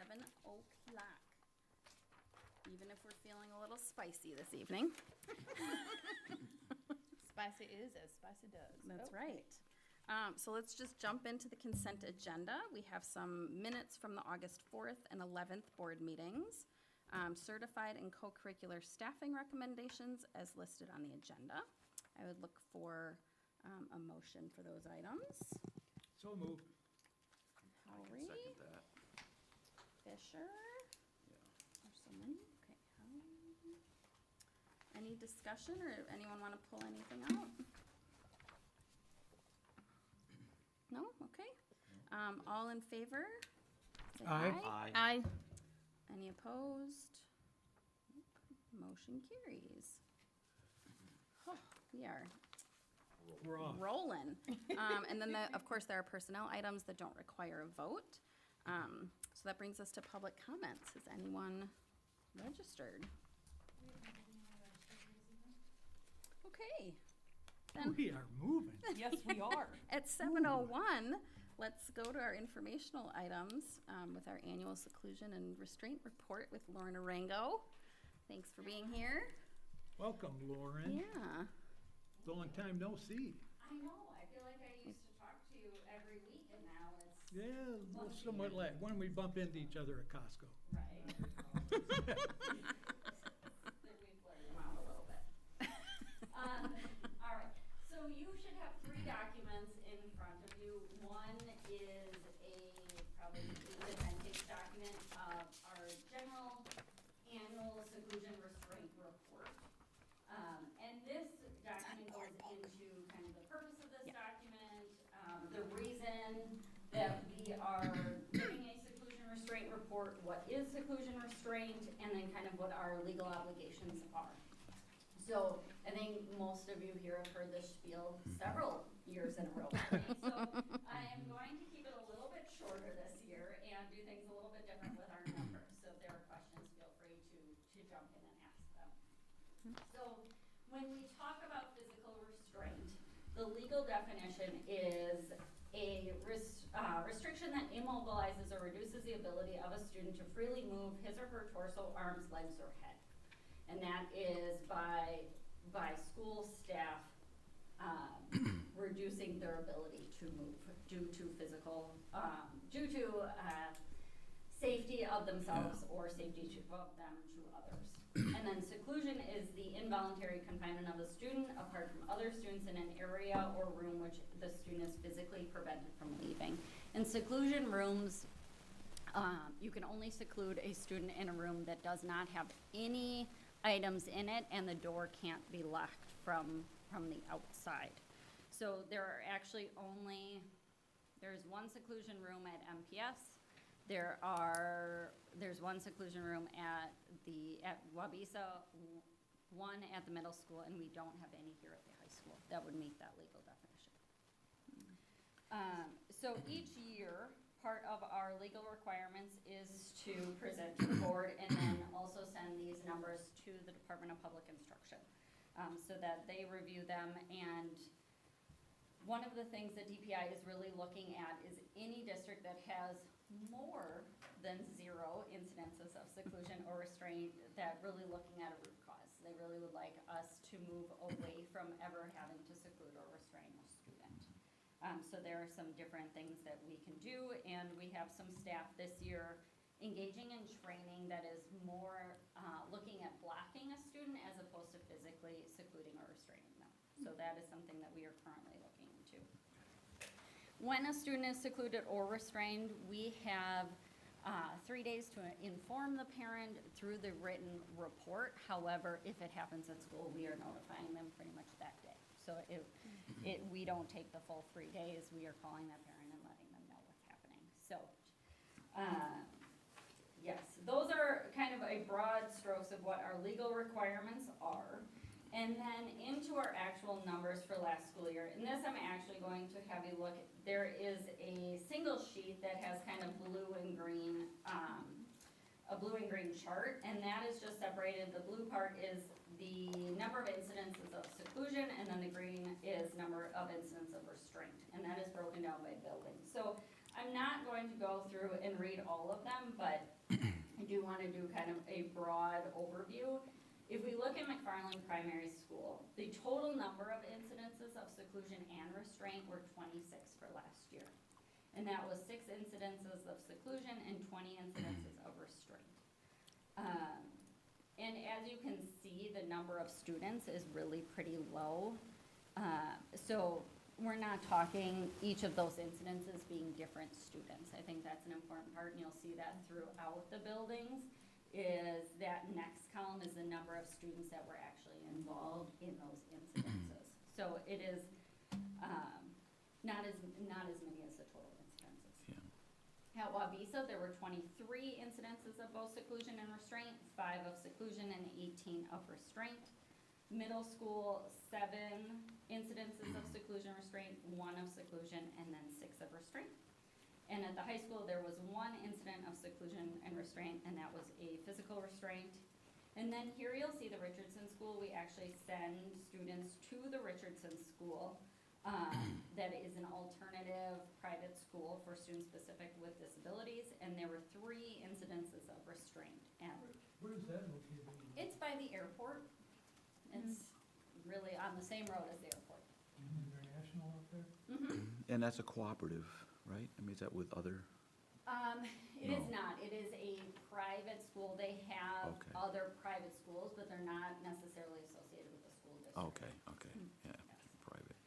7:00. Even if we're feeling a little spicy this evening. Spicy is as spicy does. That's Okay. right. So let's just jump into the consent agenda. We have some minutes from the August 4th and 11th board meetings, certified and co-curricular staffing recommendations as listed on the agenda. I would look for a motion for those items. So moved. Howry, Second that. Fisher, Yeah. or someone, okay. Howry. Any discussion, or anyone want to pull anything out? No? Okay. All in favor? Say Aye. Aye. Any opposed? Nope. Motion carries. Oh, we are We're off. rolling. And then, of course, there are personnel items that don't require a vote. So that brings us to public comments. Is anyone registered? Okay. Then We are moving. Yes, we are. at 7:01, let's go to our informational items with our annual seclusion and restraint report with Lauren Arango. Thanks for being here. Welcome, Lauren. Yeah. Long time no see. I know, I feel like I used to talk to you every week and now it's. Yeah, well, somewhat like when we bump into each other at Costco. Right. That we've flirted around a little bit. All right, so you should have 3 documents in front of you. One is a probably 8 to 10 page document of our general annual seclusion restraint report. And this document goes into kind of the purpose of this document, the reason that we are giving a seclusion restraint report, what is seclusion restraint, and then kind of what our legal obligations are. So I think most of you here have heard this spiel several years in a row. Right? So I am going to keep it a little bit shorter this year and do things a little bit different with our numbers. So if there are questions, feel free to jump in and ask them. So when we talk about physical restraint, the legal definition is a restriction that immobilizes or reduces the ability of a student to freely move his or her torso, arms, legs, or head. And that is by school staff reducing their ability to move due to physical, safety of themselves or safety of them to others. And then seclusion is the involuntary confinement of a student apart from other students in an area or room which the student is physically prevented from leaving. In seclusion rooms, you can only seclude a student in a room that does not have any items in it and the door can't be locked from the outside. So there are actually there's one seclusion room at MPS. There's one seclusion room at Wabisa, one at the middle school, and we don't have any here at the high school that would meet that legal definition. So each year, part of our legal requirements is to present to the board and then also send these numbers to the Department of Public Instruction so that they review them. And one of the things that DPI is really looking at is any district that has more than 0 incidences of seclusion or restraint, that really looking at a root cause. They really would like us to move away from ever having to seclude or restrain a student. So there are some different things that we can do, and we have some staff this year engaging in training that is more looking at blocking a student as opposed to physically secluding or restraining them. So that is something that we are currently looking into. When a student is secluded or restrained, we have 3 days to inform the parent through the written report. However, if it happens at school, we are notifying them pretty much that day. So we don't take the full 3 days. We are calling that parent and letting them know what's happening. So yes, those are kind of a broad strokes of what our legal requirements are. And then into our actual numbers for last school year. In this, I'm actually going to have you look. There is a single sheet that has kind of blue and green, a blue and green chart, and that is just separated. The blue part is the number of incidences of seclusion, and then the green is number of incidents of restraint, and that is broken down by building. So I'm not going to go through and read all of them, but I do want to do kind of a broad overview. If we look at McFarland Primary School, the total number of incidences of seclusion and restraint were 26 for last year. And that was 6 incidences of seclusion and 20 incidences of restraint. And as you can see, the number of students is really pretty low. So we're not talking each of those incidences being different students. I think that's an important part, and you'll see that throughout the buildings, is that next column is the number of students that were actually involved in those incidences. So it is not as many as the total incidences. Yeah. At Wabisa, there were 23 incidences of both seclusion and restraint, 5 of seclusion and 18 of restraint. Middle school, 7 incidences of seclusion restraint, 1 of seclusion, and then 6 of restraint. And at the high school, there was 1 incident of seclusion and restraint, and that was a physical restraint. And then here you'll see the Richardson School. We actually send students to the Richardson School. That is an alternative private school for students specific with disabilities, and there were 3 incidences of restraint. And Where is that located? it's by the airport. It's really on the same road as the airport. International up there? And that's a cooperative, right? I mean, is that with other? It is No. not. It is a private school. They have Okay. other private schools, but they're not necessarily associated with the school district. Okay, yeah, private.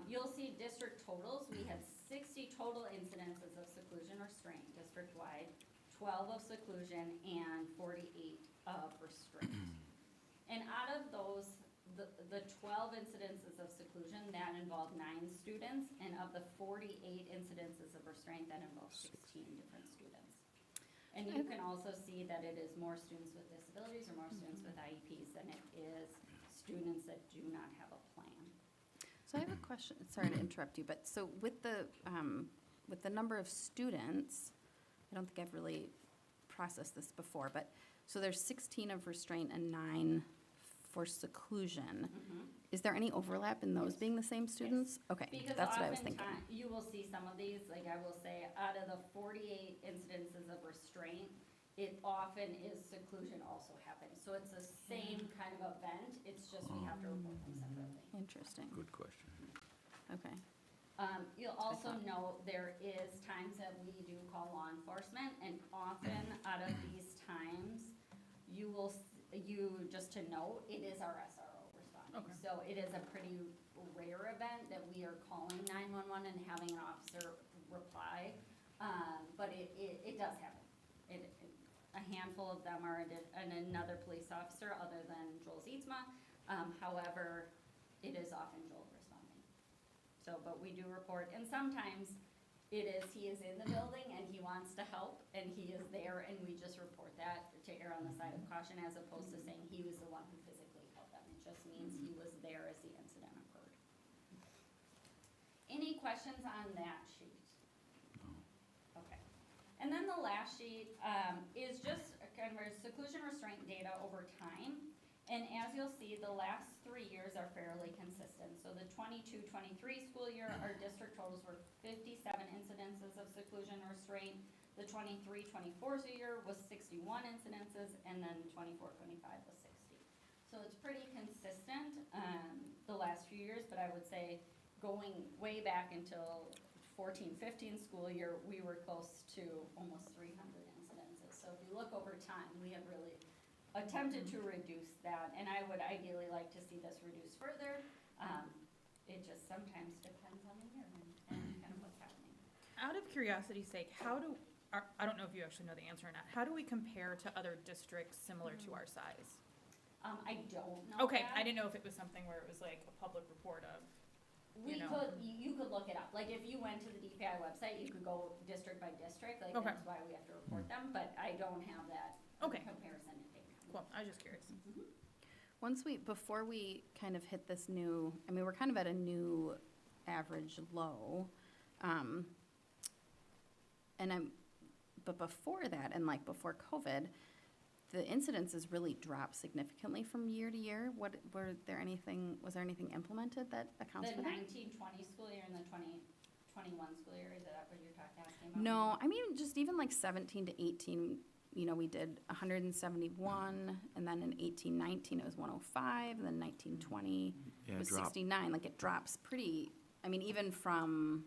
You'll see district totals. We had 60 total incidences of seclusion restraint district-wide, 12 of seclusion, and 48 of restraint. And out of those, the 12 incidences of seclusion, that involved 9 students, and of the 48 incidences of restraint, that involved 16 different students. And you can also see that it is more students with disabilities or more students with IEPs than it is students that do not have a plan. So I have a question, sorry to interrupt you, but so with the number of students, I don't think I've really processed this before, but, so there's 16 of restraint and 9 for seclusion. Is there any overlap in those being the same students? Okay, Because that's what I was thinking. oftentimes, you will see some of these, like I will say, out of the 48 incidences of restraint, it often is seclusion also happening. So it's the same kind of event, it's just we have to report them separately. Interesting, Good question. okay. You'll also note there is times that we do call law enforcement, and often out of these times, you will, just to note, it is our SRO responding. Okay. So it is a pretty rare event that we are calling 911 and having an officer reply, but it does happen. A handful of them are another police officer other than Joel Zietsma. However, it is often Joel responding. So, but we do report, and sometimes he is in the building and he wants to help and he is there, and we just report that to err on the side of caution, as opposed to saying he was the one who physically helped them. It just means he was there as the incident occurred. Any questions on that sheet? Okay. And then the last sheet is just a kind of a seclusion restraint data over time. And as you'll see, the last 3 years are fairly consistent. So the 22-23 school year, our district totals were 57 incidences of seclusion restraint. The 23-24 year was 61 incidences, and then 24-25 was 60. So it's pretty consistent the last few years, but I would say going way back until 14-15 school year, we were close to almost 300 incidences. So if you look over time, we have really attempted to reduce that, and I would ideally like to see this reduced further. It just sometimes depends on the year and kind of what's happening. Out of curiosity's sake, I don't know if you actually know the answer or not, how do we compare to other districts similar to our size? I don't know Okay, that. I didn't know if it was something where it was like a public report of, We you know. could, you could look it up. Like, if you went to the DPI website, you could go district by district, like, Okay. that's why we have to report them, but I don't have that Okay. comparison to data. Cool, I was just curious. Before we kind of hit this new, I mean, we're kind of at a new average low. But before that, and like before COVID, the incidences really dropped significantly from year to year. Was there anything implemented that accounts The for that? 19-20 school year and the 21 school year, is that what you're asking about? No, I mean, just even like 17 to 18, you know, we did 171, and then in 18, 19, it was 105, and then 19, 20, Yeah, it was drop. 69. Like, it drops pretty, I mean, even from,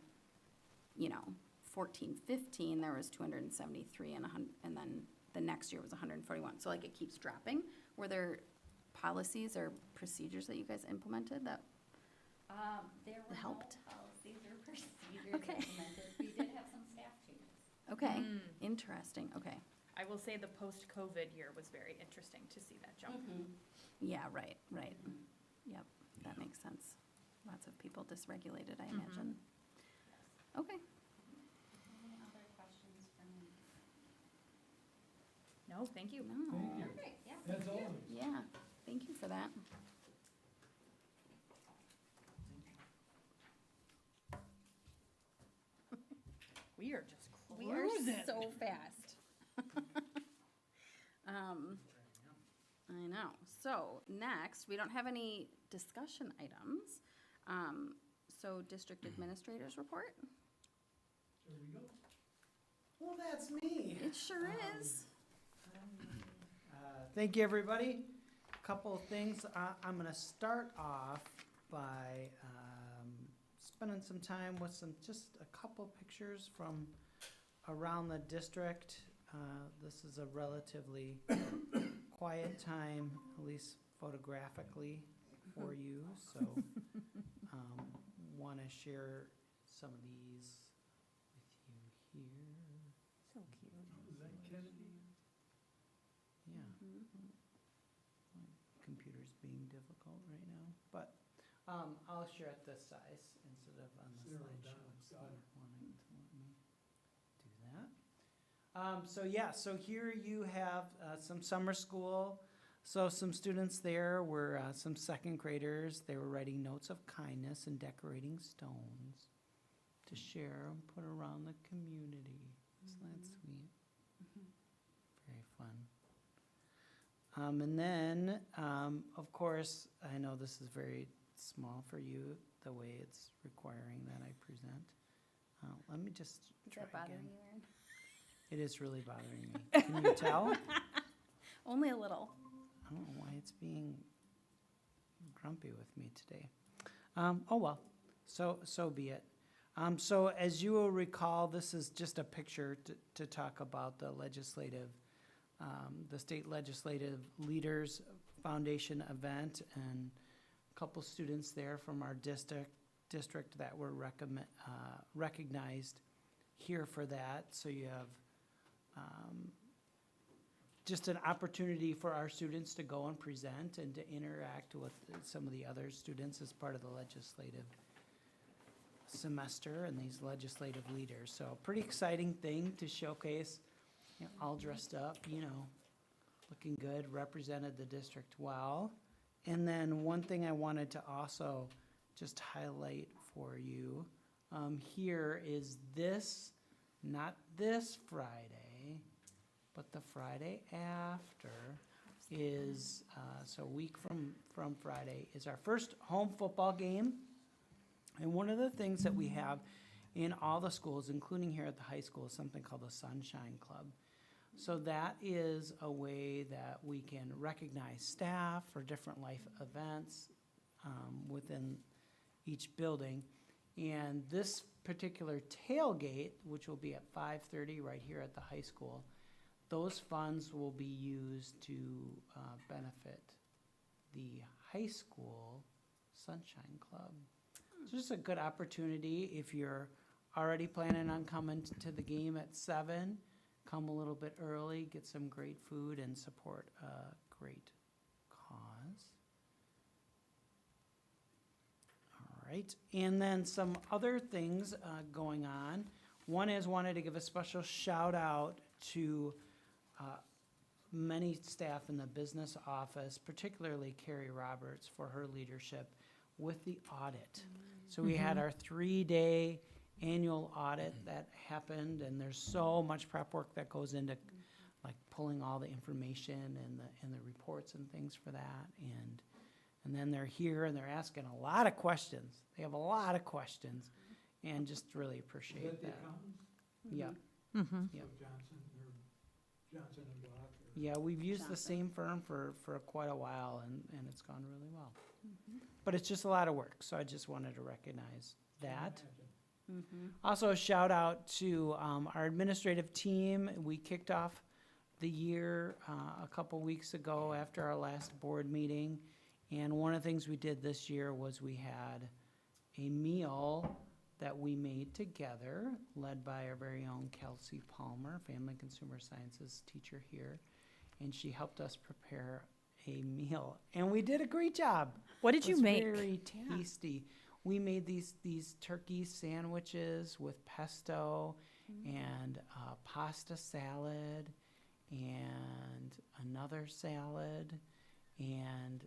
you know, 14, 15, there was 273, and then the next year was 141. So, like, it keeps dropping. Were there policies or procedures that you guys implemented that? There were no Helped. policies or procedures Okay. implemented. We did have some staff changes. Okay, Mm. interesting, okay. I will say the post-COVID year was very interesting to see that jump. Yeah, right. Yep, that makes sense. Lots of people dysregulated, I imagine. Yes. Okay, Any other questions for me? No, thank you. no, Thank you. Great, yeah. As thank you. always. yeah, thank you for that. We are just We are cruising. so fast. I know. So next, we don't have any discussion items. So district administrators report? Here we go. Well, that's me. It sure is. Thank you, everybody. Couple of things. I'm going to start off by spending some time with just a couple pictures from around the district. This is a relatively quiet time, at least photographically, for you. So, want to share some of these with you here. So cute. Is that Kennedy? Yeah. My computer's being difficult right now, but I'll share it this size instead of on the Zero slideshow. down, It's got not it. wanting to let me do that. So here you have some summer school. So some students there were some second graders. They were writing notes of kindness and decorating stones to share and put around the community. Isn't that sweet? Very fun. And then, of course, I know this is very small for you, the way it's requiring that I present. Let me just Is try that bothering again. you, Erin? It is really bothering me. Can you tell? Only a little. I don't know why it's being grumpy with me today. Oh well, so be it. So as you will recall, this is just a picture to talk about the legislative, the State Legislative Leaders Foundation event, and a couple students there from our district that were recognized here for that. So you have just an opportunity for our students to go and present and to interact with some of the other students as part of the legislative semester and these legislative leaders. So pretty exciting thing to showcase, you know, all dressed up, you know, looking good, represented the district well. And then one thing I wanted to also just highlight for you, here is this, not this Friday, but the Friday after is, so a week from Friday, is our first home football game. And one of the things that we have in all the schools, including here at the high school, is something called the Sunshine Club. So that is a way that we can recognize staff for different life events within each building. And this particular tailgate, which will be at 5:30 right here at the high school, those funds will be used to benefit the high school Sunshine Club. So just a good opportunity if you're already planning on coming to the game at 7, come a little bit early, get some great food and support a great cause. All right, and then some other things going on. One is wanted to give a special shout out to many staff in the business office, particularly Carrie Roberts for her leadership with the audit. So we had our 3-day annual audit that happened, and there's so much prep work that goes into like pulling all the information and the reports and things for that. And then they're here and they're asking a lot of questions. They have a lot of questions. and just really Is appreciate that the that. accountants? Yeah, Mm-hmm. Yep. So Johnson and Block? or- yeah, we've used the Johnson. same firm for quite a while, and it's gone really well. Mhm. But it's just a lot of work, so I just wanted to recognize that. Mhm. Also, a shout out to our administrative team. We kicked off the year a couple weeks ago after our last board meeting. And one of the things we did this year was we had a meal that we made together, led by our very own Kelsey Palmer, Family and Consumer Sciences teacher here. And she helped us prepare a meal. And we did a great job. What did It you was make? very tasty. We made these turkey sandwiches with pesto and pasta salad and another salad and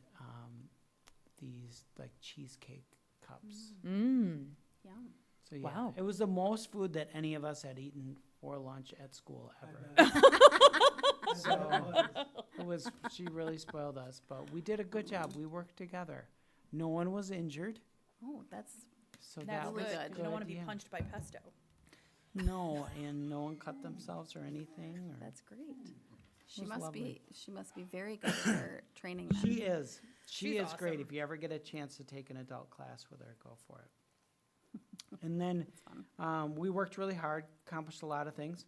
these like cheesecake cups. Mm. Yum. So yeah, Wow. it was the most food that any of us had eaten for lunch at school I ever. bet. I So- bet it was. She really spoiled us, but we did a good job. We worked together. No one was injured, Oh, that's, so That's that was good, 'cause good. you don't want to be yeah. punched by pesto. No, and no one cut themselves or anything. Or that's great. She was must lovely. be, she must be very good at her training then. She is. She She's is great. awesome. If you ever get a chance to take an adult class with her, go for it. And then It's fun. we worked really hard, accomplished a lot of things.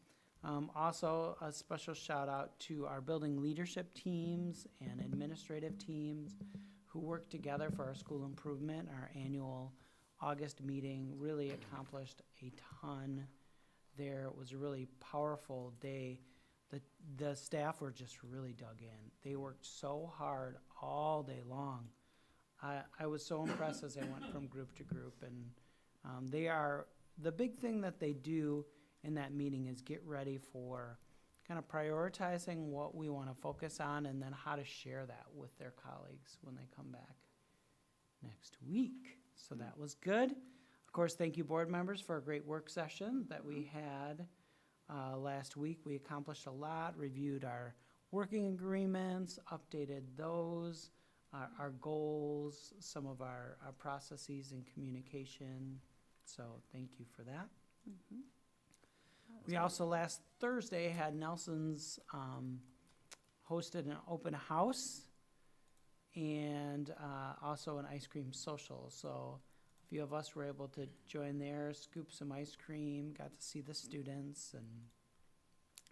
Also, a special shout out to our building leadership teams and administrative teams who worked together for our school improvement. Our annual August meeting really accomplished a ton there. It was a really powerful day. The staff were just really dug in. They worked so hard all day long. I was so impressed as I went from group to group, and the big thing that they do in that meeting is get ready for kind of prioritizing what we want to focus on and then how to share that with their colleagues when they come back next week. So that was good. Of course, thank you, board members, for a great work session that we had last week. We accomplished a lot, reviewed our working agreements, updated those, our goals, some of our processes and communication. So thank you for that. Mhm. We also, last Thursday, had Nelson's hosted an open house and also an ice cream social. So a few of us were able to join there, scoop some ice cream, got to see the students, and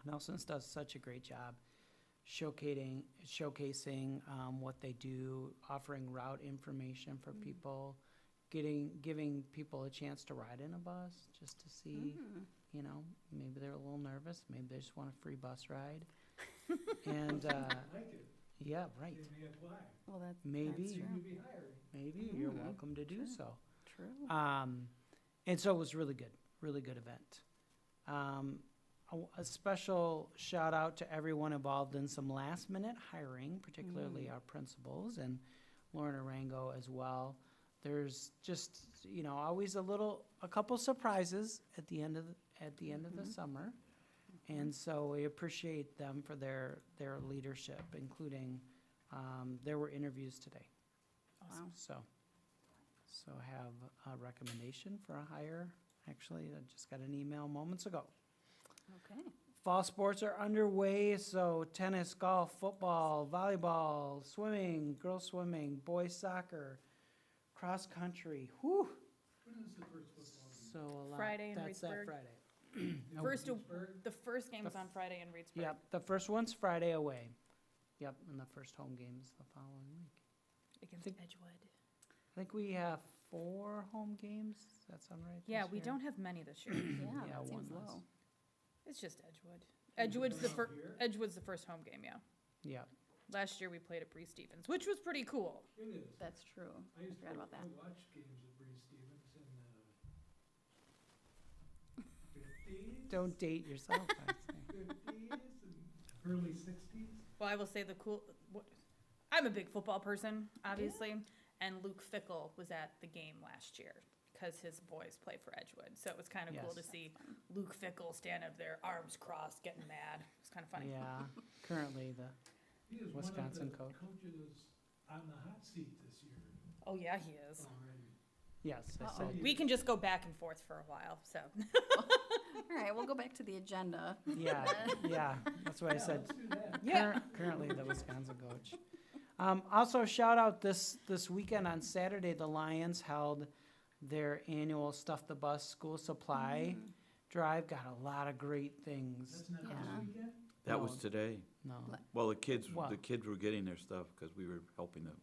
Nelson's does such a great job showcasing what they do, offering route information for people, giving people a chance to ride in a bus just to see, Mm. you know, maybe they're a little nervous, maybe they just want a free bus ride. And, Like it, yeah, right, they may apply. Well, that's Maybe. That's Seem to true. be hiring. maybe, you're Mm, welcome to do sure. so. True. And so it was really good event. A special shout out to everyone involved in some last minute hiring, particularly our principals and Lauren Arango as well. There's just, you know, always a couple surprises at the end of the summer. And so we appreciate them for their leadership, including, there were interviews today. Wow. So have a recommendation for a hire. Actually, I just got an email moments ago. Okay. Fall sports are underway, so tennis, golf, football, volleyball, swimming, girls swimming, boys soccer, cross country. Whew. When is the first football game? So a lot. Friday in That's that Reedsburg. Friday. No, First to- Pittsburgh? The first game The is on Friday in Reedsburg. Yep, the first one's Friday away. Yep, and the first home game's the following week. Against think- Edgewood. I think we have 4 home games. Does that sound right? Yeah, this we year? don't have many this year. Yeah, Yeah, that seems one less. low. It's just Edgewood. Edgewood's the Edgewood first. here? Edgewood's the first home game. Yeah. Yeah. Last year we played at Bree Stevens, which was pretty cool. It is. That's true. I used to forgot about that. watch games at Bree Stevens in the 50s. Don't date yourself. I say. 50s and early 60s. Well, I will say I'm a big football person, obviously, and Luke Fickle was at the game last year because his boys play for Edgewood. So it was kind of cool to Yes. see Luke Fickle stand up there, arms crossed, getting mad. It's kind of funny. Yeah, currently He is Wisconsin one of coach. the coaches on the hot seat this year Oh yeah, he is. already. Yes, I Uh-oh. said, We can just go back and forth for a while, so. All right, we'll go back to the agenda. yeah, yeah, that's what I said. Let's do that. Yeah. Currently the Wisconsin coach. Also, shout out this weekend on Saturday, the Lions held their annual Stuff the Bus school supply drive. Got a lot of great things. That's not this Yeah. weekend? That was No. today. No, Well, the kids Well- were getting their stuff because we were helping them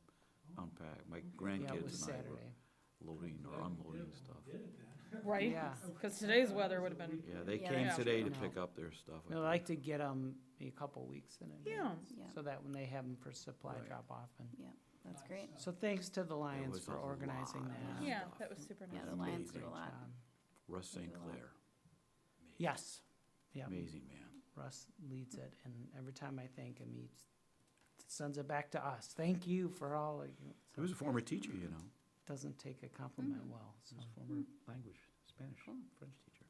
unpack. My yeah, it grandkids was and I were Saturday. loading or unloading stuff. Did it then. Right? Yeah. Because today's weather would have been, Yeah, they Yeah, came that's today to true. pick up their stuff. I We think. like to get them a couple weeks in yeah. advance, Yeah, so that when they have them for supply Right. drop off. And that's great. so thanks to the Lions was for a organizing lot. that. Yeah, stuff. that was super Yeah, nice. the Lions do a Amazing. lot. job. Russ St. do a lot. Clair. Yes, yeah, Amazing man. Russ leads it, and every time I thank him, he sends it back to us. Thank you for all of you. He was a former teacher, you know. Doesn't take a compliment well, so. He was a former language, Spanish, Cool. French teacher.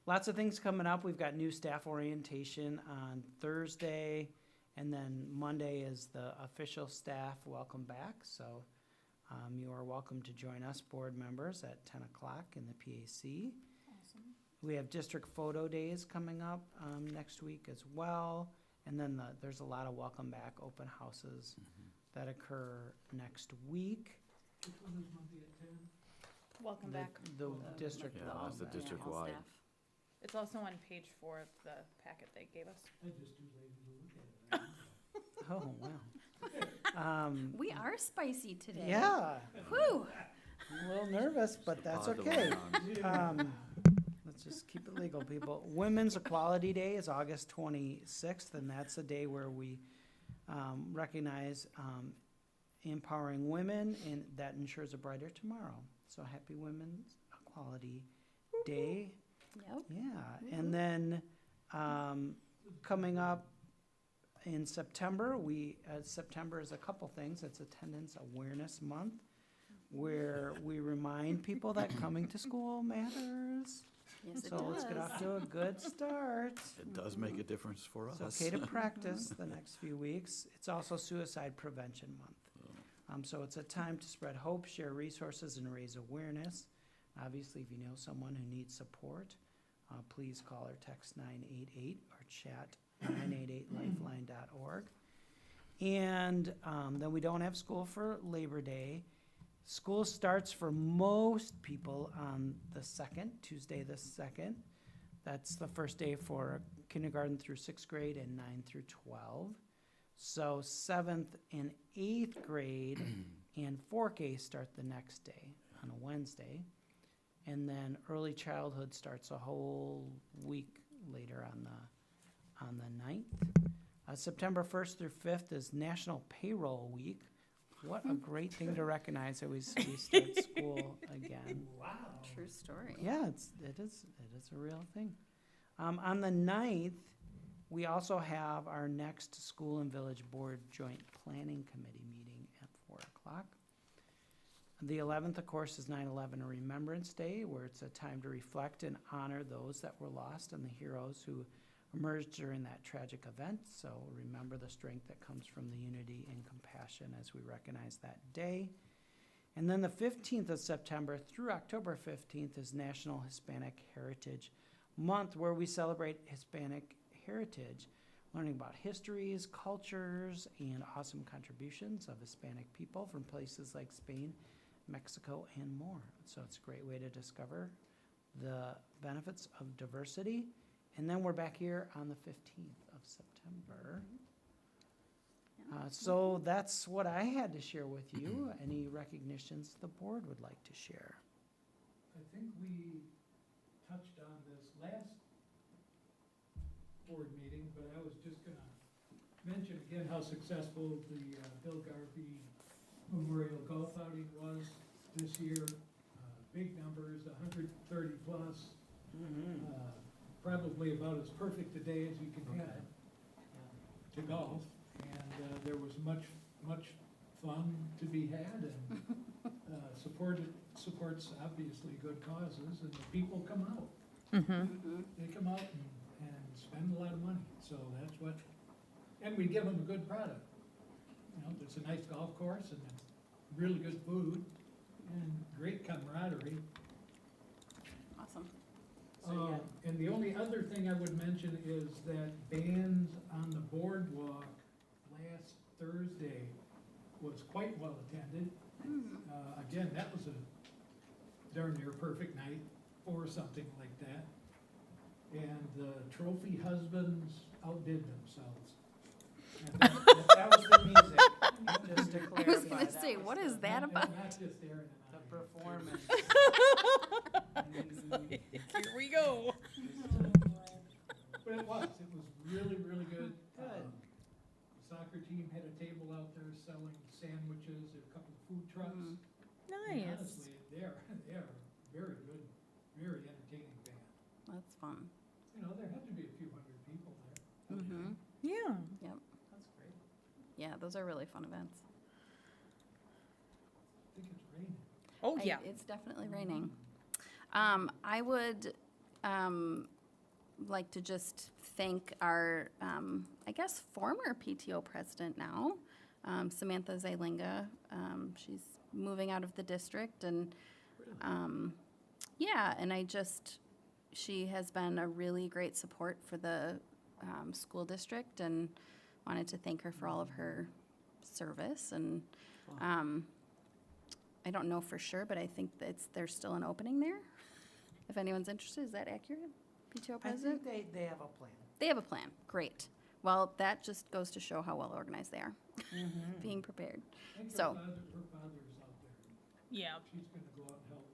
Lots of things coming up. We've got new staff orientation on Thursday, and then Monday is the official staff welcome back. So you are welcome to join us, board members, at 10 o'clock in the PAC. Awesome. We have district photo days coming up next week as well. And then there's a lot of welcome back open houses that occur next week. Which one is Monday at 10? Welcome The- back. The district. Yeah, welcome that's the back. district all wide. staff. It's also on page 4 of the packet they gave us. I just too lazy to look at it. Oh, wow. We are spicy today. Yeah, Whew. I'm a little nervous, but that's Positive okay. on. Let's just keep it legal, people. Women's Equality Day is August 26th, and that's a day where we recognize empowering women, and that ensures a brighter tomorrow. So happy Women's Equality Day. Yep. Yeah, and then coming up in September, September is a couple things. It's Attendance Awareness Month, where we remind people that coming to school matters. Yes, it So let's get does. off to a good start. It does make a difference for us. It's okay to practice the next few weeks. It's also Suicide Prevention Month. So it's a time to spread hope, share resources, and raise awareness. Obviously, if you know someone who needs support, please call or text 988 or chat 988lifeline.org. And then we don't have school for Labor Day. School starts for most people on the 2nd, Tuesday the 2nd. That's the first day for kindergarten through 6th grade and 9 through 12. So 7th and 8th grade and 4K start the next day on a Wednesday. And then early childhood starts a whole week later on the 9th. September 1st through 5th is National Payroll Week. What a great thing to recognize that we start school again. True story. Yeah, it is a real thing. On the 9th, we also have our next School and Village Board Joint Planning Committee meeting at 4 o'clock. The 11th, of course, is 9/11 Remembrance Day, where it's a time to reflect and honor those that were lost and the heroes who emerged during that tragic event. So remember the strength that comes from the unity and compassion as we recognize that day. And then the 15th of September through October 15th is National Hispanic Heritage Month, where we celebrate Hispanic heritage, learning about histories, cultures, and awesome contributions of Hispanic people from places like Spain, Mexico, and more. So it's a great way to discover the benefits of diversity. And then we're back here on the 15th of September. So that's what I had to share with you. Any recognitions the board would like to share? I think we touched on this last board meeting, but I was just gonna mention again how successful the Bill Garvey Memorial Golf Outing was this year. Big numbers, 130 plus, probably about as perfect a day as you can have to golf. And there was much fun to be had, and supports obviously good causes, and the people come out. They come out and spend a lot of money, so that's what, and we give them a good product. You know, there's a nice golf course and really good food, and great camaraderie. Awesome. And the only other thing I would mention is that bands on the boardwalk last Thursday was quite well attended. Again, that was a darn near perfect night or something like that. And the trophy husbands outdid themselves. And That was the music, just to I was clarify. gonna that say, was what the- is that about? Not just Aaron The and I. performance. Here we go. But it was really, really good. Good. The soccer team had a table out there selling sandwiches, a couple of food trucks. Mm. And honestly, they are very good, very entertaining band. That's fun. You know, there had to be a few hundred people there. Mm-hmm. Yeah. Yep. That's great. Yeah, those are really fun events. I think it's raining. Oh, yeah. It's definitely raining. I would like to just thank our, I guess, former PTO president now, Samantha Zailinga. She's moving out of the district, and yeah, and she has been a really great support for the school district, and wanted to thank her for all of her service. And I don't know for sure, but I think there's still an opening there. If anyone's interested, is that accurate? PTO I president? think they have a plan. They have a plan. Great. Well, that just goes to show how well organized they are, being prepared. I think So- her father's out there. Yeah. She's gonna go out and help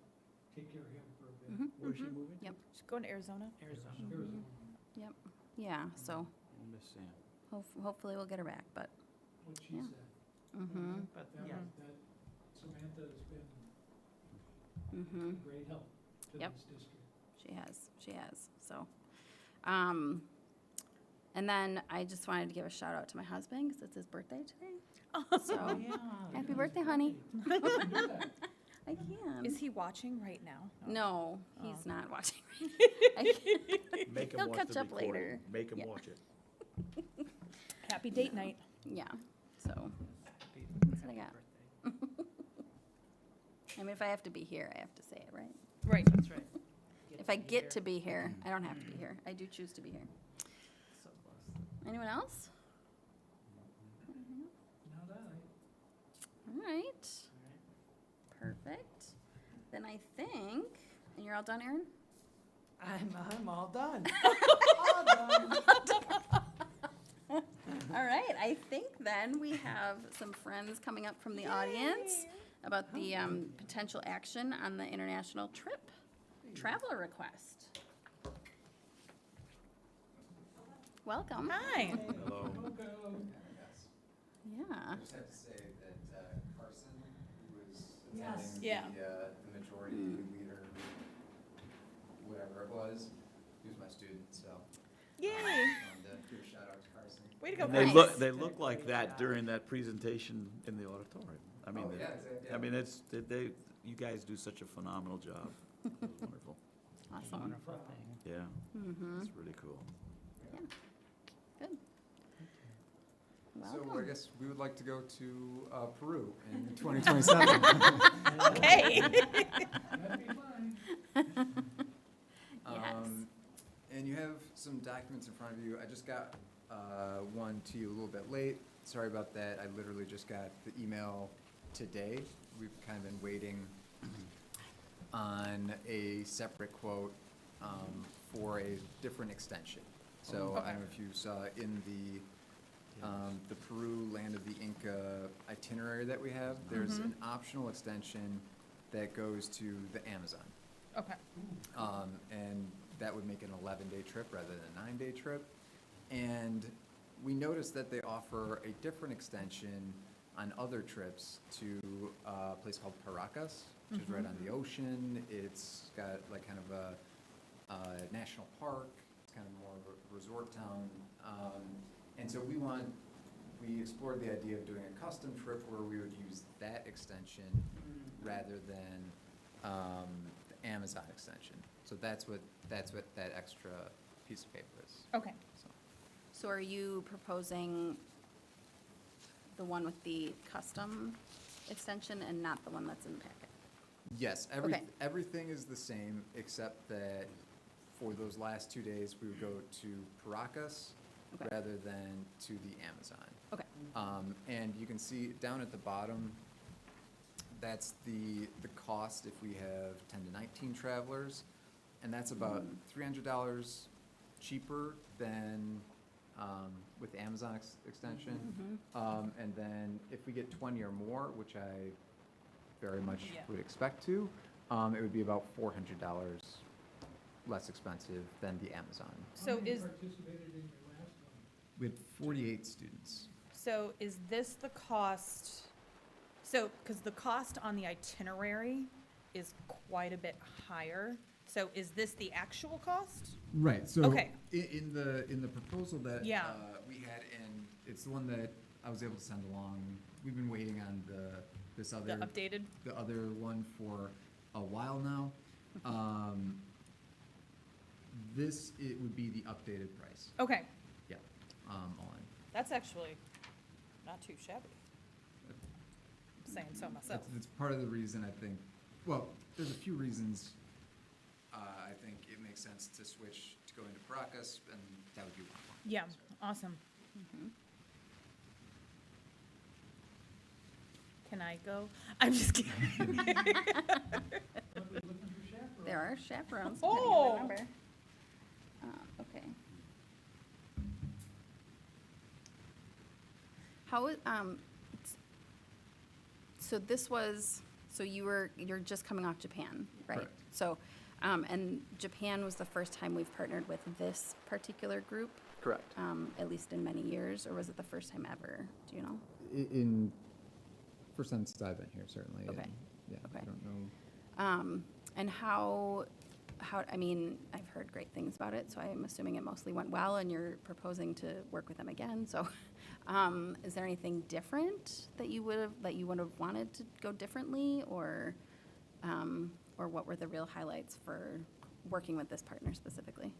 take care of him for a bit. Mhm, Where's she mhm. moving? Yep. She's going to Arizona. Arizona. Arizona. Yep. Yeah. So We'll miss Sam. hopefully we'll get her back. But What she Yeah. said. mm-hmm. But, That, yeah, that Samantha has been Mm-hmm. a great help to Yep. this district. She has. So, and then I just wanted to give a shout out to my husband because it's his birthday today. So oh, yeah. happy birthday, honey. You can do that. I can. Is he watching right now? No, he's not watching. Make him He'll watch catch the up recording. later. Make him Yeah. watch it. Happy date night. Yeah. So Happy what I got. birthday. I mean, if I have to be here, I have to say it, right? Right. That's right. If I get to be here, I don't have to be here. I do choose to be here. So close. Anyone else? Not I. All right. Perfect. Then I think, and you're all done, Erin? I'm all done. All done. All right. I think then we have some friends coming up from the audience about the potential action on the international trip traveler request. Welcome. Hi. Hello. Yeah. I just have to say that Carson, who was Yes. attending Yeah. the majority leader, whatever it was, he was my student, so Yay. wanted to give a shout out to Carson. Way to go, And Nice. they look like that during that presentation in the auditorium. I mean, Oh, yeah, exactly. I mean, you guys do such a phenomenal job. It was wonderful. Awesome. Wonderful thing. Yeah, Mm-hmm. it's really cool. Good. So I Welcome. guess we would like to go to Peru in 2027. Okay. That'd be fine. Yes. And you have some documents in front of you. I just got one to you a little bit late. Sorry about that. I literally just got the email today. We've kind of been waiting on a separate quote for a different extension. So I don't know if you saw in the Peru Land of the Inca itinerary that we have, there's an optional extension that goes to the Amazon. Okay. And that would make it an 11-day trip rather than a 9-day trip. And we noticed that they offer a different extension on other trips to a place called Paracas, which is right on the ocean. It's got like kind of a national park. It's kind of more of a resort town. And so we explored the idea of doing a custom trip where we would use that extension rather than the Amazon extension. So that's what that extra piece of paper is. Okay. So are you proposing the one with the custom extension and not the one that's in the packet? Yes, Okay. everything is the same, except that for those last 2 days, we would go to Paracas Okay. rather than to the Amazon. Okay. And you can see down at the bottom, that's the cost if we have 10 to 19 travelers, and that's about $300 cheaper than with the Amazon extension. And then if we get 20 or more, which I very much Yeah. would expect to, it would be about $400 less expensive than the Amazon. So How many is, participated in your last one? We had 48 students. so is this the cost? So, because the cost on the itinerary is quite a bit higher. So is this the actual cost? Right, so Okay. in the proposal that Yeah. we had, and it's the one that I was able to send along, we've been waiting on this The other, updated? the other one for a while now. This, it would be the updated price, Okay, yeah, all in. that's actually not too shabby. I'm saying so myself. That's part of the reason I think, well, there's a few reasons I think it makes sense to switch to go into Paracas, and that would be one of them. Yeah, awesome. Can I go? I'm just kidding. What are we looking for chaperones? There are chaperones, depending Oh. on the number. Okay. How, so this was, so you're just coming off Japan, right? Correct. So, and Japan was the first time we've partnered with this particular group, Correct. at least in many years, or was it the first time ever? Do you know? In, first time since I've been here, certainly. Okay. and, Yeah, I Okay. don't know. And how, I mean, I've heard great things about it, so I'm assuming it mostly went well, and you're proposing to work with them again, so, is there anything different that you would have wanted to go differently, or what were the real highlights for working with this partner specifically?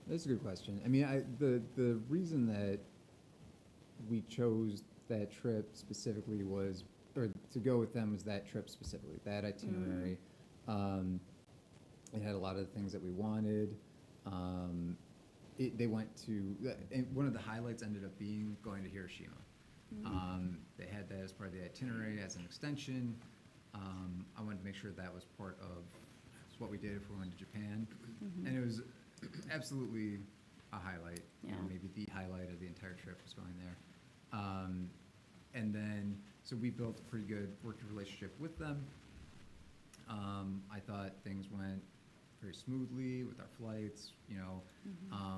That's a good question. I mean, the reason that we chose that trip specifically was, or to go with them was that trip specifically, that itinerary. It had a lot of the things that we wanted. They went to, and one of the highlights ended up being going to Hiroshima. They had that as part of the itinerary as an extension. I wanted to make sure that was part of what we did if we went to Japan. And it was absolutely a highlight, you know, Yeah. maybe the highlight of the entire trip was going there. And then, so we built a pretty good working relationship with them. I thought things went very smoothly with our flights, you know.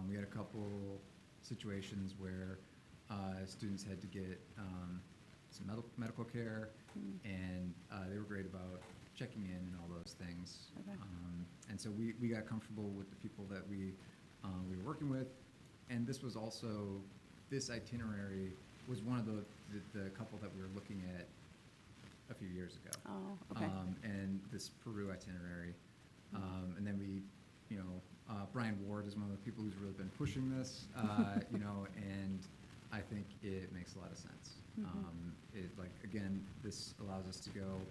We had a couple situations where students had to get some medical care, and they were great about checking in and all those things. Okay. And so we got comfortable with the people that we were working with, and this was also, this itinerary was one of the couple that we were looking at a few years ago. Oh, okay. And this Peru itinerary. And then we, you know, Brian Ward is one of the people who's really been pushing this, you know, and I think it makes a lot of sense. It, like, again, this allows us to go,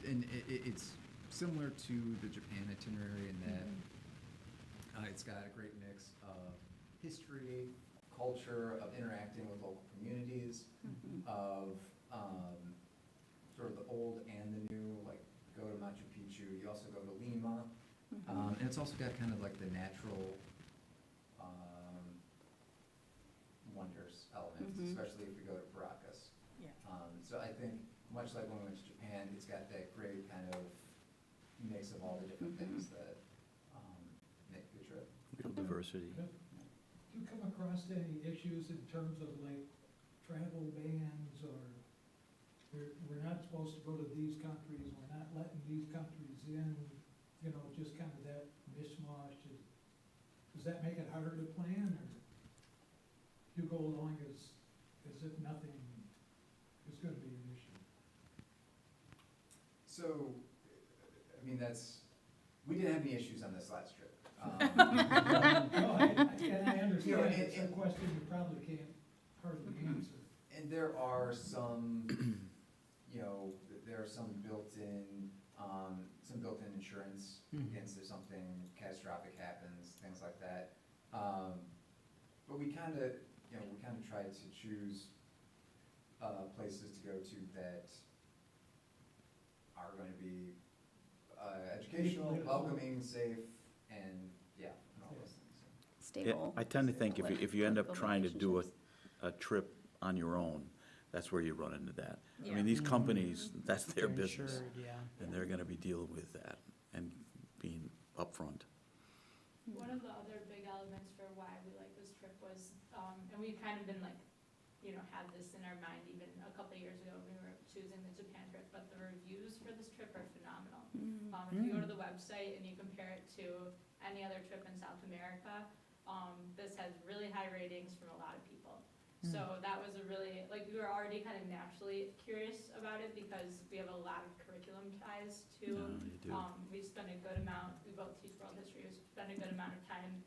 and it's similar to the Japan itinerary in that it's got a great mix of history, culture, of interacting with local communities, of sort of the old and the new, like go to Machu Picchu, you also go to Lima, and it's also got kind of like the natural wonders elements, especially if we go to Paracas. Yeah. So I think, much like when we went to Japan, it's got that great kind of mix of all the different things that make the trip. Real diversity. Do you come across any issues in terms of like travel bans, or we're not supposed to go to these countries, we're not letting these countries in, you know, just kind of that mishmash? Does that make it harder to plan, or you go along as if nothing is gonna be an issue? So, I mean, we didn't have any issues on this last trip. No, and I understand You know, it's a question you probably can't hardly answer. And there are some there are some built-in insurance Mhm. against if something catastrophic happens, things like that. But we kind of tried to choose places to go to that are going to be educational, welcoming, safe, and all those things. Yeah, Stable. I tend to think if you end up Build trying to do relationships. a trip on your own, that's where you run into that. I Yeah. mean, these Mhm. companies, that's their They're business, insured, yeah. and they're gonna be dealing with that and being upfront. One of the other big elements for why we like this trip was, and we've kind of been like, had this in our mind even a couple of years ago when we were choosing the Japan trip, but the reviews for this trip are phenomenal. If you go to the website and you compare it to any other trip in South America, this has really high ratings from a lot of people. So that was a really, we were already kind of naturally curious about it because we have a lot of curriculum ties to. You do. We spend a good amount, we both teach world history, we spend a good amount of time.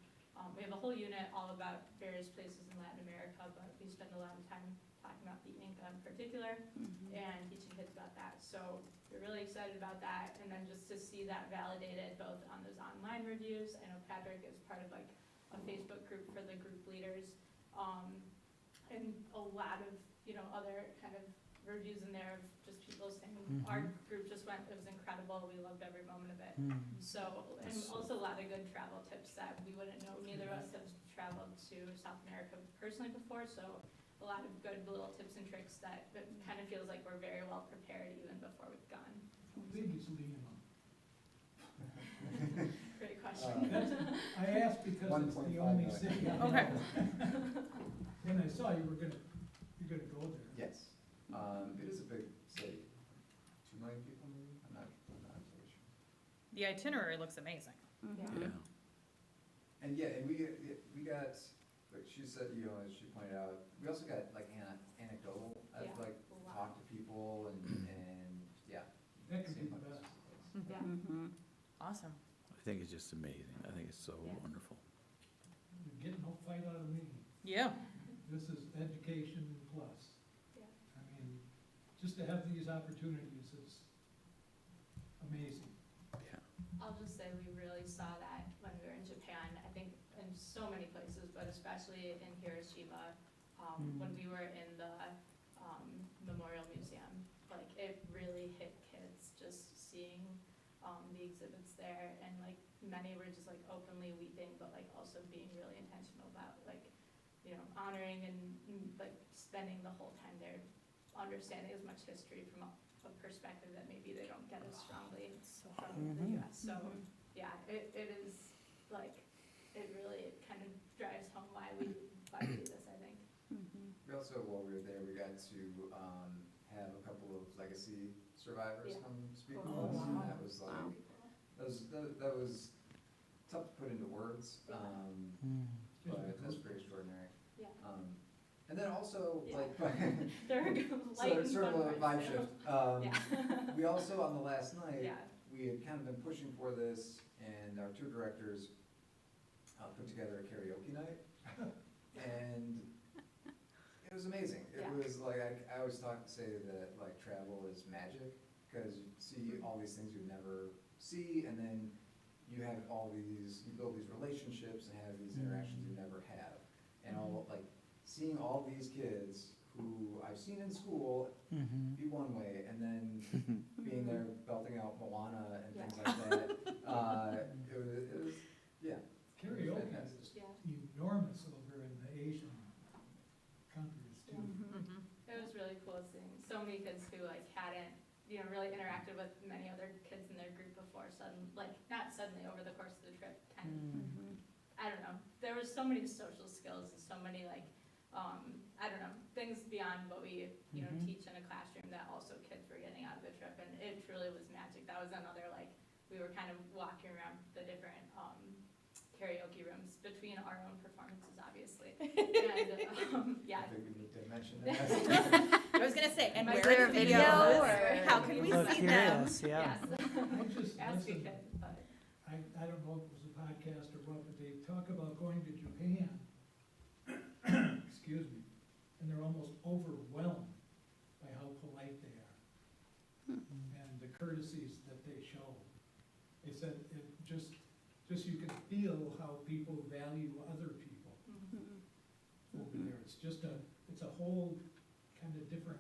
We have a whole unit all about various places in Latin America, but we spend a lot of time talking about the Inca in particular and teaching kids about that. So we're really excited about that, and then just to see that validated both on those online reviews. I know Patrick is part of a Facebook group for the group leaders, and a lot of, other kind of reviews in there of just people saying, our group just went, it was incredible, we loved every moment of it. So, and also a lot of good travel tips that we wouldn't know, neither of us have traveled to South America personally before, so a lot of good little tips and tricks that kind of feels like we're very well prepared even before we've gone. How big is Lima? Great question. I asked because it's the 1.5 only million. city. Okay. When I saw you're gonna go there. Yes, it is a big city. 2 million people maybe? I'm not totally sure. The itinerary looks amazing. Yeah. And and we got, like she said, as she pointed out, we also got anecdotal, I've Yeah. talked to people and That could be seen the places. best. Yeah. Awesome. I think it's just amazing. I think it's so Yeah. wonderful. You're getting no fight out of me. Yeah. This is education plus. Yeah. I mean, just to have these opportunities is amazing. I'll just say we really saw that when we were in Japan, I think in so many places, but especially in Hiroshima, when we were in the Memorial Museum. It really hit kids just seeing the exhibits there, and many were just openly weeping, but also being really intentional about honoring and spending the whole time there, understanding as much history from a perspective that maybe they don't get as strongly from the US. So yeah, it is it really kind of drives home why we do this, I think. We also, while we were there, we got to have a couple of legacy survivors Yeah. come speak with Oh, us, and wow. that was that was tough to put into words, Yeah. but that's pretty extraordinary. Yeah. And then also, Yeah. They're light and sort of a fun vibe ones, shift. Yeah. We also, on the last night, Yeah. we had kind of been pushing for this, and our two directors put together a karaoke night, and it was amazing. It Yeah. was I always say that travel is magic, because you see all these things you never see, and then you build these relationships and have these interactions you never have. And seeing all these kids who I've seen in school be one way, and then being there belting out Moana and things like that, it was Karaoke fantastic. is Yeah. enormous over in the Asian countries too. It was really cool seeing so many kids who hadn't really interacted with many other kids in their group before. Not suddenly, over the course of the trip, kind of. I don't know. There was so many social skills and so many I don't know, things beyond what we teach in a classroom that also kids were getting out of the trip, and it truly was magic. That was another we were kind of walking around the different karaoke rooms between our own performances, obviously. And yeah. I think we need to mention that. I was gonna say, and Is where there are a the video, videos? or- How can we Look, see here them? it is, yeah. Yes. I just Ask a listened, kid, but I don't know if it was a podcast or what, but they talk about going to Japan, excuse me, and they're almost overwhelmed by how polite they are. courtesies that they show. They said it just you can feel how people value other people over there. It's just it's a whole kind of different,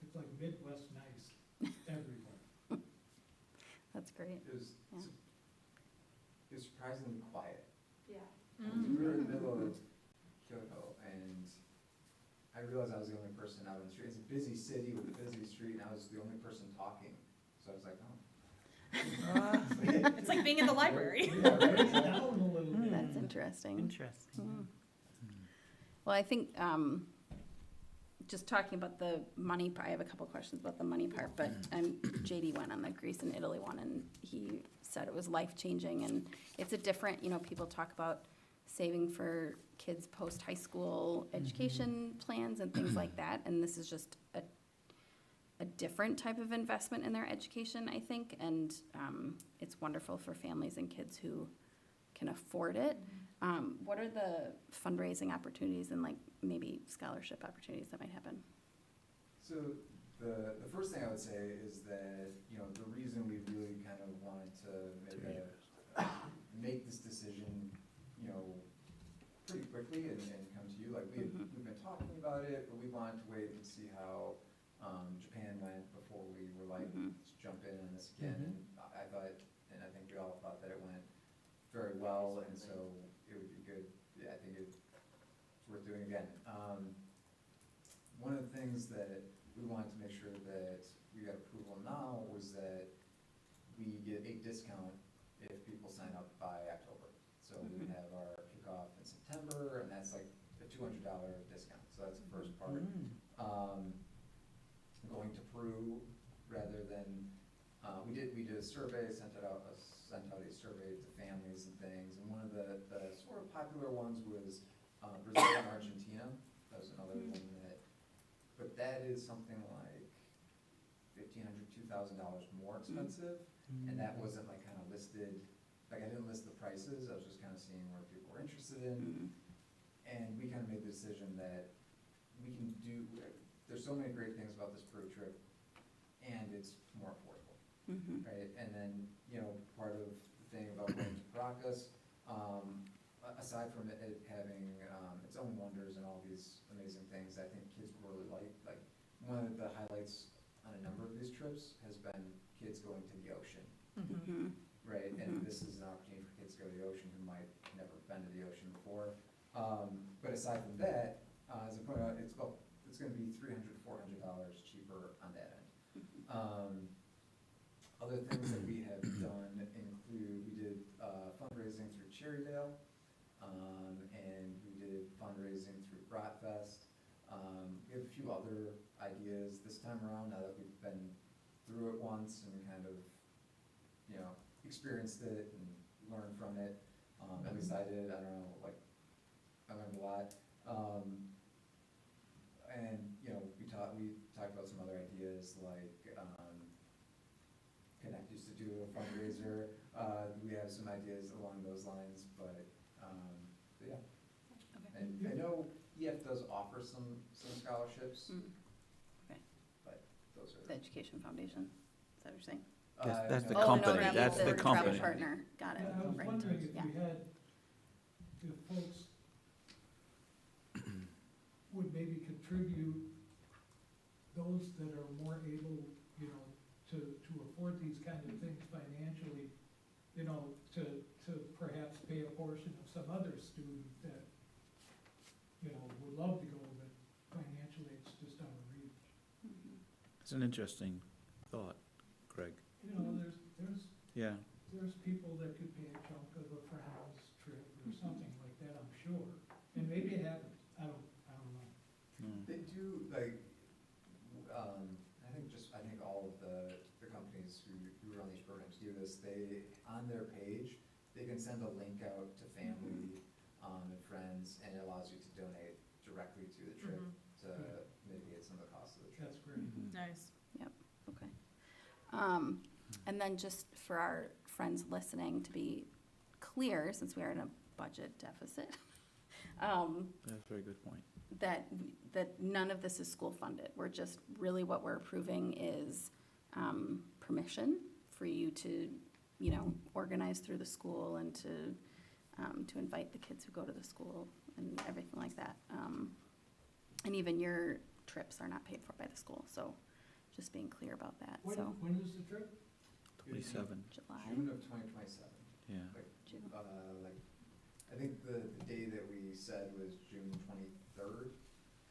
it's like Midwest nice everywhere. That's great. It was, Yeah. it was surprisingly quiet. Yeah. We were in the middle of Kyoto, and I realized I was the only person out on the street. It's a busy city with a busy street, and I was the only person talking. So I was like, oh. It's like being in the library. Yeah, raise it down a little bit. That's interesting. Interesting. Mm. Well, I think, just talking about the money, I have a couple questions about the money part, but JD went on the Greece and Italy one, and he said it was life-changing, and it's a different, people talk about saving for kids' post-high school education plans and things like that, and this is just a different type of investment in their education, I think, and it's wonderful for families and kids who can afford it. What are the fundraising opportunities and like maybe scholarship opportunities that might happen? So the first thing I would say is that, the reason we really kind of wanted to make this decision, pretty quickly and come to you, like we've been talking about it, but we wanted to wait and see how Japan went before we were like, let's jump in on this again. And I thought, and I think we all thought that it went very well, and so it would be good. Yeah, I think it's worth doing again. One of the things that we wanted to make sure that we got approval now was that we get a discount if people sign up by October. So we have our kickoff in September, and that's like a $200 discount. So that's the first part. Going to Peru rather than, we did a survey, sent out a survey to families and things, and one of the sort of popular ones was Brazil and Argentina. That was another one but that is something like $1,500, $2,000 more expensive, and that wasn't like kind of listed, like I didn't list the prices, I was just kind of seeing where people were interested in, and we kind of made the decision that we can do, there's so many great things about this Peru trip, and it's more affordable, right? And then, part of the thing about going to Caracas, aside from it having its own wonders and all these amazing things, I think kids really like one of the highlights on a number of these trips has been kids going to the ocean, right? And this is an opportunity for kids to go to the ocean who might have never been to the ocean before. But aside from that, as I pointed out, it's going to be $300 to $400 cheaper on that end. Other things that we have done include, we did fundraising through Cherrydale, and we did fundraising through Bratfest. We have a few other ideas this time around, now that we've been through it once and kind of, experienced it and learned from it. At least I did, I don't know, like, I learned a lot. And, we talked about some other ideas, like, Connect used to do a fundraiser. We have some ideas along those lines, but yeah. Okay. And I know EF does offer some scholarships, Okay. but those are. The Education Foundation, is that what you're saying? That's the no, company, no, that's the travel company. partner, got it, Yeah, I was right, wondering if yeah. we had, if folks would maybe contribute, those that are more able, to afford these kind of things financially, to perhaps pay a portion of some other student that, would love to go, but financially it's just out of reach. It's an interesting thought, Craig. Yeah. There's people that could pay a chunk of a friend's trip or something like that, I'm sure, and maybe it happens, I don't know. They do, like, I think all of the companies who run these programs do this, on their page, they can send a link out to family, and friends, and it allows you to donate directly to the trip to mitigate some of the costs of the trip. That's great. Nice. Okay. And then just for our friends listening, to be clear, since we are in a budget deficit, That's a very good point. that none of this is school funded. We're just, really what we're approving is permission for you to, you know, organize through the school and to invite the kids who go to the school and everything like that. And even your trips are not paid for by the school, so just being clear about that, When, so. when is the trip? 27, July, June of 2027. yeah. June. Like, I think the day that we said was June 23rd,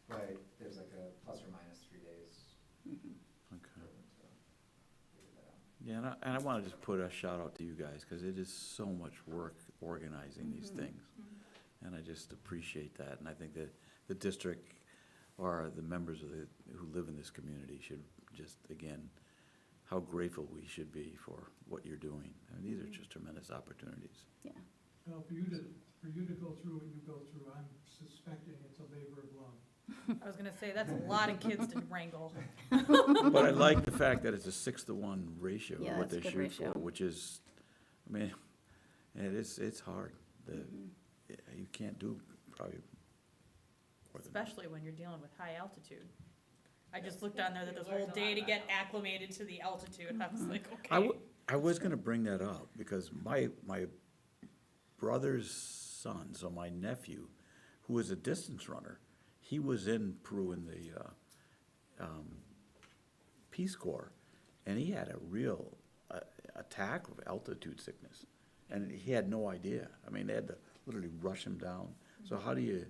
but there's like a plus or minus 3 days. Mhm. Okay. for them to figure that out. Yeah, and I want to just put a shout out to you guys, because it is so much work organizing these Mhm. things. And I just appreciate that, and I think that the district or the members of who live in this community should just, again, how grateful we should be for what you're doing. I mean, these are just tremendous opportunities. Yeah, Well, for you to go through what you go through, I'm suspecting it's a labor of love. I was gonna say, that's a lot of kids to wrangle. But I like the fact that it's a 6-to-1 ratio, Yeah, what that's they a good shoot for, ratio. which is, I mean, it's hard. Mhm. You can't do probably more than that. Especially when you're dealing with high altitude. I just looked on there that this whole day to get acclimated to the altitude, I was like, okay. I was gonna bring that up, because my brother's son, so my nephew, who was a distance runner, he was in Peru in the Peace Corps, and he had a real attack of altitude sickness, and he had no idea. I mean, they had to literally rush him down. So how do you,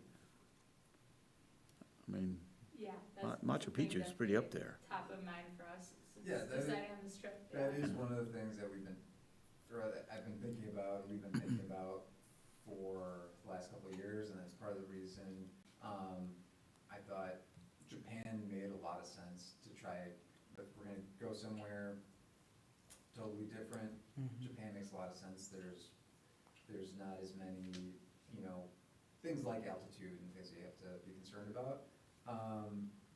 I mean, Yeah. Machu Picchu is pretty up there. Top of mind for us Yeah, since that is- deciding on this trip. That yeah. is one of the things that we've been, or that I've been thinking about, we've been thinking about for the last couple of years, and that's part of the reason, I thought Japan made a lot of sense to try, if we're gonna go somewhere totally different, Japan makes a lot of sense. There's not as many, you know, things like altitude and things that you have to be concerned about.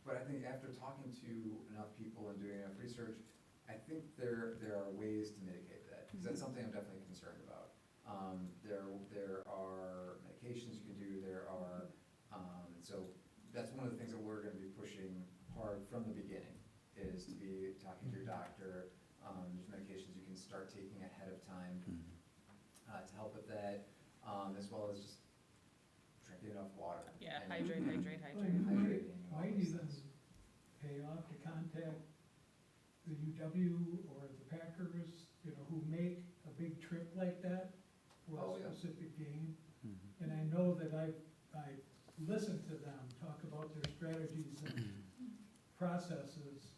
But I think after talking to enough people and doing enough research, I think there are ways to mitigate that, because that's something I'm definitely concerned about. There are medications you can do, so that's one of the things that we're gonna be pushing hard from the beginning, is to be talking to your doctor. There's medications you can start taking ahead of time to help with that, as well as just drinking enough water. Yeah, and hydrate. Well, you hydrating and all might those even things. pay off to contact the UW or the Packers, you know, who make a big trip like that for Oh, a yeah. specific game. Mhm. And I know that I listened to them talk about their strategies and processes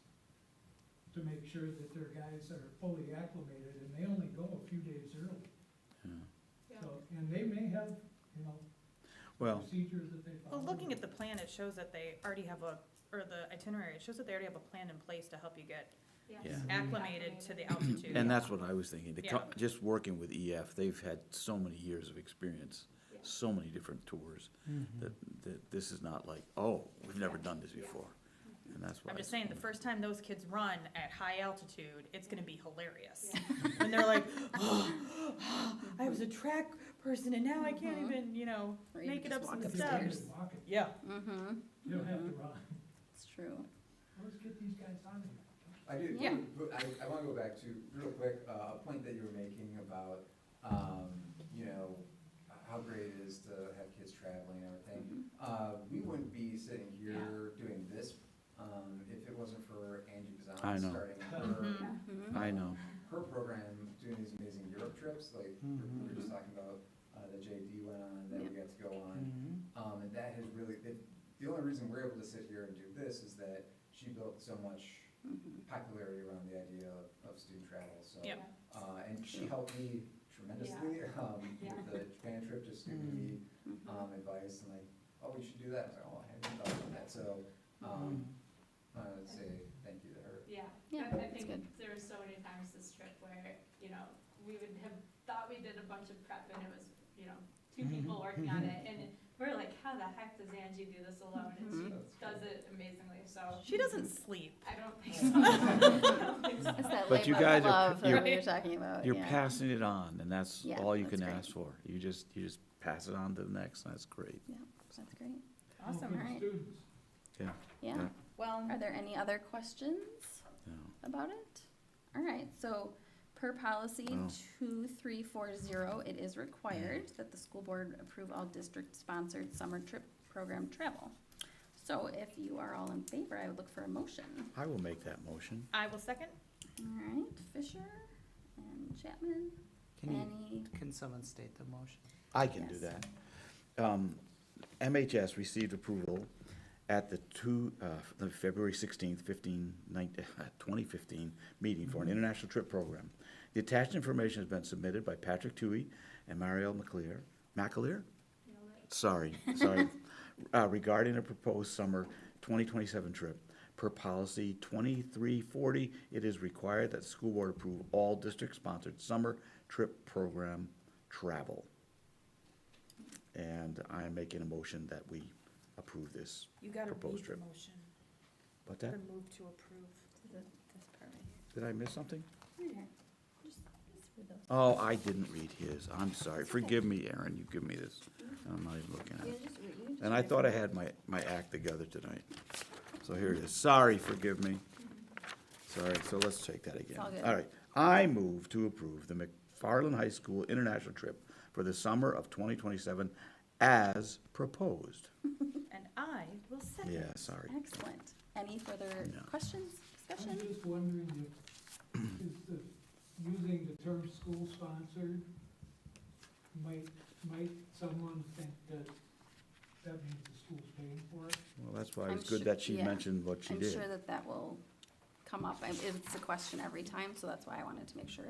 to make sure that their guys are fully acclimated, and they only go a few days early. Yeah. Yeah. So, and they may have, you know, Well, procedures that they follow. Well, looking at the plan, it shows that they already have or the itinerary, it shows that they already have a plan in place to help you get Yes. Yeah. acclimated to the altitude. and that's what I was thinking. Yeah. Just working with EF, they've had so many years of experience, Yeah. so many different tours, that this is not like, oh, we've never done this before. And that's why. I'm just it's- saying, the first time those kids run at high altitude, it's gonna be hilarious. Yeah. When they're like, oh, I was a track person and now I can't Mhm. even, you know, Or you make it just up some walk You don't upstairs. steps. even walk it. Yeah. Mm-hmm, You don't have to run. it's true. Let's get these guys out of here. I do, Yeah. but I wanna go back to, real quick, a point that you were making about, you know, how great it is to have kids traveling and everything. We wouldn't be sitting here doing this, if it wasn't for Angie I Bazan know. starting Mhm. Mhm. I know. her program, doing these amazing Europe trips, like, we were just talking about, that JD went on, that we got to go on. And that has really, the only reason we're able to sit here and do this is that she built so much Mhm. popularity around the idea of student travel, so. Yep. And she helped me tremendously, Yeah. with the Japan trip, just giving me, Mhm. advice, and like, oh, you should do that, I was like, oh, I hadn't thought of that, so, I would say thank you to her. Yeah. Yeah, I that's think good. there were so many times this trip where, you know, we would have thought we did a bunch of prep and it was, you know, two people working on it, and we're like, how the heck does Angie do this alone? And she That's does it amazingly, so. She doesn't sleep. I don't think so. I don't think so. It's that But you labor guys of are love pr- you're- that we were talking about, You're yeah. passing it on, and that's Yeah, all you that's can great. ask for. You just pass it on to the next, and that's great. Yeah, that's great. Well, Awesome. for the Alright. students. Yeah. Yeah. Well, Are there any other questions No. about it? All right, so per policy Oh. 2340, it is required that the school board approve all district-sponsored summer trip program travel. So if you are all in favor, I would look for a motion. I will make that motion. I will second. All right, Fisher and Chapman, Can someone state the motion? I can do Yes. that. MHS received approval at the the February 16th, 2015 meeting for an international trip program. The attached information has been submitted by Patrick Toohey and Marielle McAleer? Sorry, regarding a proposed summer 2027 trip. Per policy 2340, it is required that the school board approve all district-sponsored summer trip program travel. And I am making a motion that we approve this. You gotta Proposed read the trip. motion. What's The that? move to approve. this part right Did I miss something? here. Right here. Just read those. Oh, I didn't read his. I'm sorry. Forgive me, Aaron. You give me this. I'm not even looking at You it. just read- you just And I read thought I them. had my act together tonight. So here it is. Sorry, forgive me. Sorry, so let's take that again. all good. All right. I move to approve the McFarland High School international trip for the summer of 2027 as proposed. And I will second. Yeah, sorry. Excellent. Any further No. questions, I'm discussion? just wondering if, using the term school-sponsored, might someone think that means the school's paying for it? Well, that's why I'm it's good su- that she yeah. mentioned what she I'm did. sure that that will come up. It's a question every time, so that's why I wanted to make sure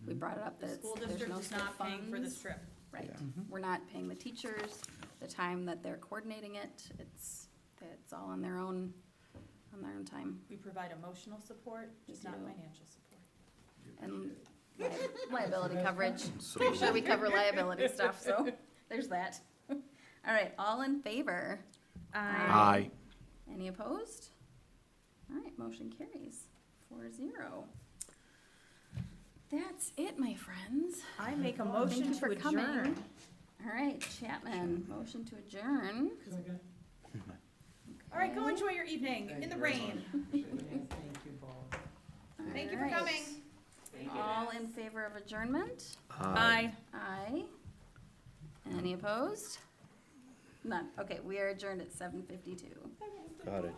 we Mhm. brought it up The that school there's district no is school not paying for this funds. trip. Right. Yeah. Mhm. We're not paying the teachers, the time that they're coordinating it. It's all on their own time. We provide emotional support, just not do. financial support. And liability coverage. So- Make sure we cover liability stuff, so there's that. All right, all in favor? Aye. Any opposed? All right, motion carries 4-0. That's it, my friends. I make a Thank motion you to for coming. adjourn. All right, Chapman, motion to adjourn. Second? All right, go Okay. enjoy your evening in the rain. Thank you both. Thank you for All right. coming. All in favor of adjournment? Bye. Aye. Any opposed? None. Okay, we are adjourned at 7:52. Got it.